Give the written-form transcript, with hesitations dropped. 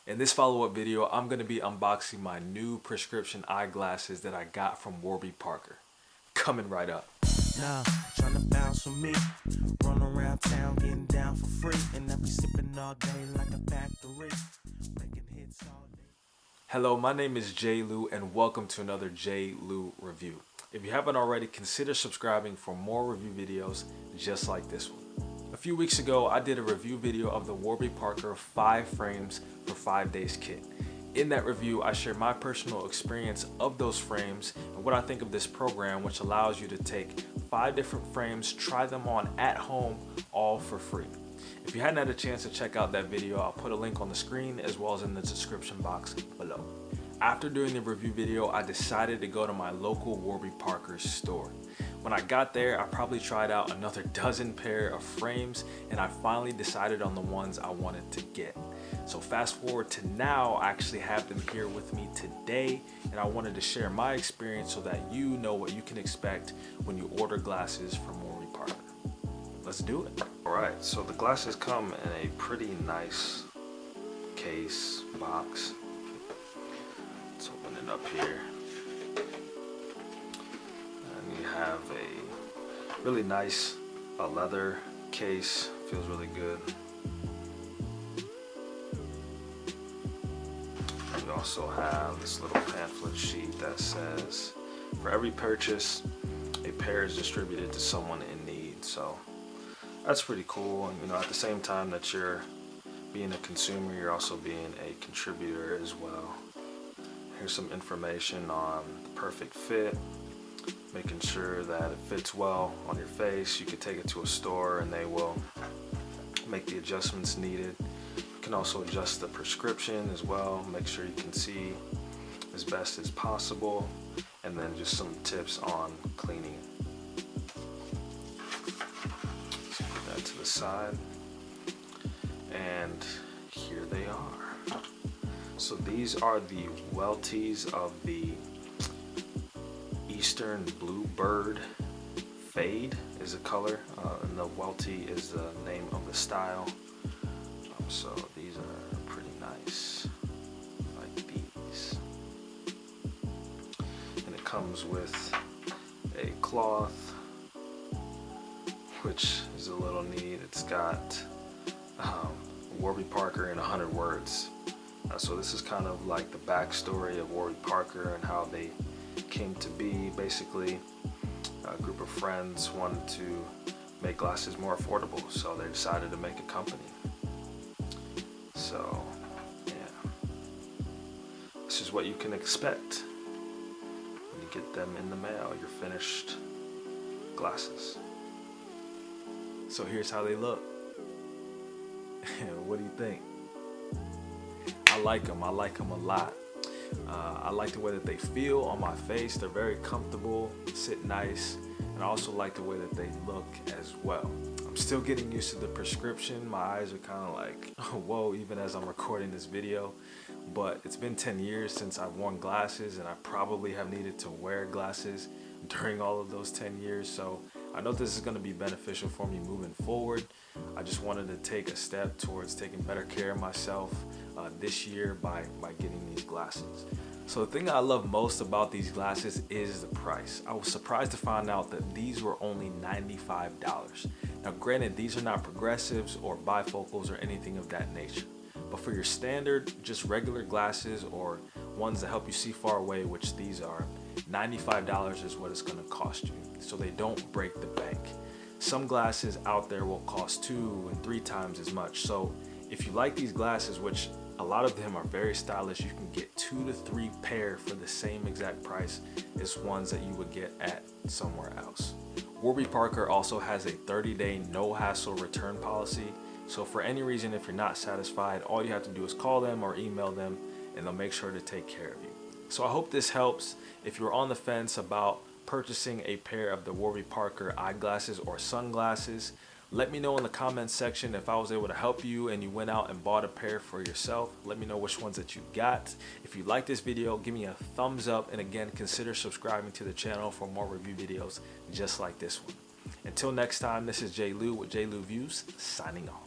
In this follow-up video, I'm going to be unboxing my new prescription eyeglasses that I got from Warby Parker. Coming right up. Nah, tryna bounce with me. Run around town getting down for free. And I be sipping all day like a factory. Making hits all day. Hello, my name is J. Lou and welcome to another J. Lou review. If you haven't already, consider subscribing for more review videos just like this one. A few weeks ago, I did a review video of the Warby Parker 5 frames for 5 days kit. In that review, I shared my personal experience of those frames and what I think of this program, which allows you to take 5 different frames, try them on at home, all for free. If you hadn't had a chance to check out that video, I'll put a link on the screen as well as in the description box below. After doing the review video, I decided to go to my local Warby Parker store. When I got there, I probably tried out another dozen pair of frames and I finally decided on the ones I wanted to get. So fast forward to now, I actually have them here with me today and I wanted to share my experience so that you know what you can expect when you order glasses from Warby Parker. Let's do it. Alright, so the glasses come in a pretty nice case, box. Let's open it up here. And you have a really nice leather case, feels really good. And we also have this little pamphlet sheet that says, for every purchase, a pair is distributed to someone in need. So that's pretty cool. And at the same time that you're being a consumer, you're also being a contributor as well. Here's some information on the perfect fit, making sure that it fits well on your face. You can take it to a store and they will make the adjustments needed. You can also adjust the prescription as well, make sure you can see as best as possible, and then just some tips on cleaning. So put that to the side, and here they are. So these are the Welties of the Eastern Bluebird Fade is the color, and the Welty is the name of the style. So these are pretty nice, like these. And it comes with a cloth, which is a little neat. It's got Warby Parker in 100 words. So this is kind of like the backstory of Warby Parker and how they came to be. Basically, a group of friends wanted to make glasses more affordable, so they decided to make a company. So, yeah, this is what you can expect when you get them in the mail, your finished glasses. So here's how they look. What do you think? I like them a lot. I like the way that they feel on my face. They're very comfortable, sit nice, and I also like the way that they look as well. I'm still getting used to the prescription. My eyes are kind of like, whoa, even as I'm recording this video. But it's been 10 years since I've worn glasses, and I probably have needed to wear glasses during all of those 10 years. So I know this is going to be beneficial for me moving forward. I just wanted to take a step towards taking better care of myself this year by getting these glasses. So the thing I love most about these glasses is the price. I was surprised to find out that these were only $95. Now granted, these are not progressives or bifocals or anything of that nature. But for your standard, just regular glasses or ones that help you see far away, which these are, $95 is what it's going to cost you. So they don't break the bank. Some glasses out there will cost 2 and 3 times as much. So if you like these glasses, which a lot of them are very stylish, you can get 2 to 3 pair for the same exact price as ones that you would get at somewhere else. Warby Parker also has a 30-day no hassle return policy. So for any reason, if you're not satisfied, all you have to do is call them or email them and they'll make sure to take care of you. So I hope this helps. If you're on the fence about purchasing a pair of the Warby Parker eyeglasses or sunglasses, let me know in the comments section if I was able to help you and you went out and bought a pair for yourself. Let me know which ones that you got. If you like this video, give me a thumbs up, and again, consider subscribing to the channel for more review videos just like this one. Until next time, this is J. Lou with J. Lou Views, signing off.